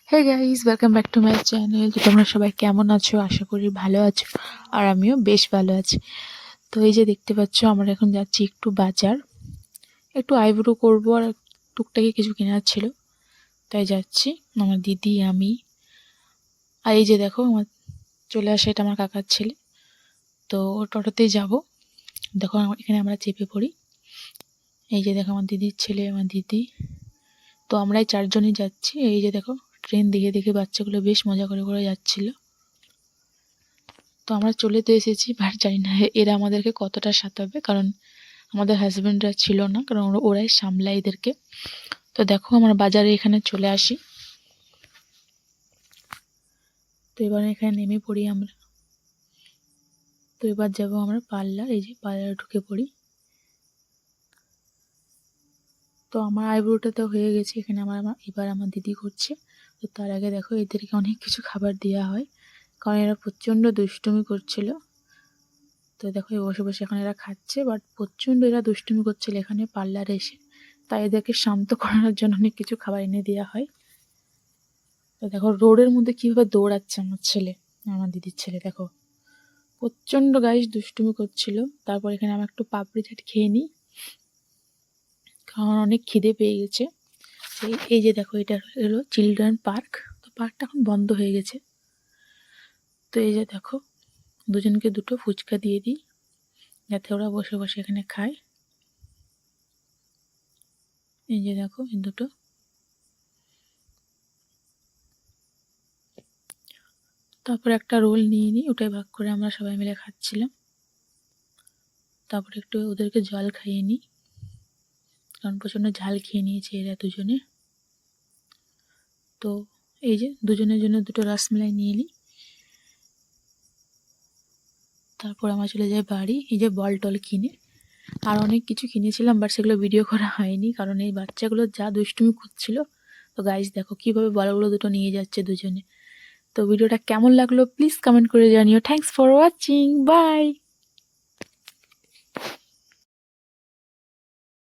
Hey guys, welcome back to my channel. তো তোমরা সবাই কেমন আছো? আশা করি ভালো আছো, আর আমিও বেশ ভালো আছি। তো এই যে দেখতে পাচ্ছ, আমরা এখন যাচ্ছি একটু বাজার, একটু আইব্রো করবো আর টুকটাকি কিছু কেনার ছিল, তাই যাচ্ছি। আমার দিদি, আমি, আর এই যে দেখো আমার চলে আসে, এটা আমার কাকার ছেলে। তো ওর টোটোতেই যাবো। দেখো এখানে আমরা চেপে পড়ি। এই যে দেখো আমার দিদির ছেলে, আমার দিদি, তো আমরাই চারজনই যাচ্ছি। এই যে দেখো ট্রেন দেখে দেখে বাচ্চাগুলো বেশ মজা করে করে যাচ্ছিল। তো আমরা চলে তো এসেছি, বাট জানি না এরা আমাদেরকে কতটা সাঁতাবে, কারণ আমাদের হাজব্যান্ডরা ছিল না, কারণ ওরাই সামলায় এদেরকে। তো দেখো আমরা বাজারে এখানে চলে আসি। তো এবার এখানে নেমে পড়ি আমরা। তো এবার যাবো আমরা পার্লার, এই যে পার্লারে ঢুকে পড়ি। তো আমার আইব্রোটা তো হয়ে গেছে, এখানে এবার আমার দিদি করছে। তো তার আগে দেখো এদেরকে অনেক কিছু খাবার দেওয়া হয়, কারণ এরা প্রচণ্ড দুষ্টুমি করছিল। তো দেখো বসে বসে এখন এরা খাচ্ছে, বাট প্রচণ্ড এরা দুষ্টুমি করছিল এখানে পার্লারে এসে, তাই এদেরকে শান্ত করানোর জন্য অনেক কিছু খাবার এনে দেওয়া হয়। তো দেখো রোডের মধ্যে কীভাবে দৌড়াচ্ছে আমার ছেলে, আমার দিদির ছেলে, দেখো প্রচণ্ড গাইস দুষ্টুমি করছিল। তারপর এখানে আমি একটু পাপড়ি চাট খেয়ে নিই, কারণ অনেক খিদে পেয়ে গেছে। এই যে দেখো এটা হলো চিলড্রেন পার্ক। তো পার্কটা এখন বন্ধ হয়ে গেছে। তো এই যে দেখো দুজনকে দুটো ফুচকা দিয়ে দিই, যাতে ওরা বসে বসে এখানে খায়। এই যে দেখো এই দুটো। তারপর একটা রোল নিয়ে নিই, ওটাই ভাগ করে আমরা সবাই মিলে খাচ্ছিলাম। তারপর একটু ওদেরকে জল খাইয়ে নিই, কারণ প্রচণ্ড ঝাল খেয়ে নিয়েছে এরা দুজনে। তো এই যে দুজনের জন্য দুটো রসমালাই নিয়ে নিই। তারপর আমার চলে যায় বাড়ি, এই যে বল টল কিনে, আর অনেক কিছু কিনেছিলাম, বাট সেগুলো ভিডিও করা হয়নি, কারণ এই বাচ্চাগুলো যা দুষ্টুমি করছিল। তো গাইস দেখো কীভাবে বলগুলো দুটো নিয়ে যাচ্ছে দুজনে। তো ভিডিওটা কেমন লাগলো প্লিজ কমেন্ট করে জানিও। Thanks for watching, by.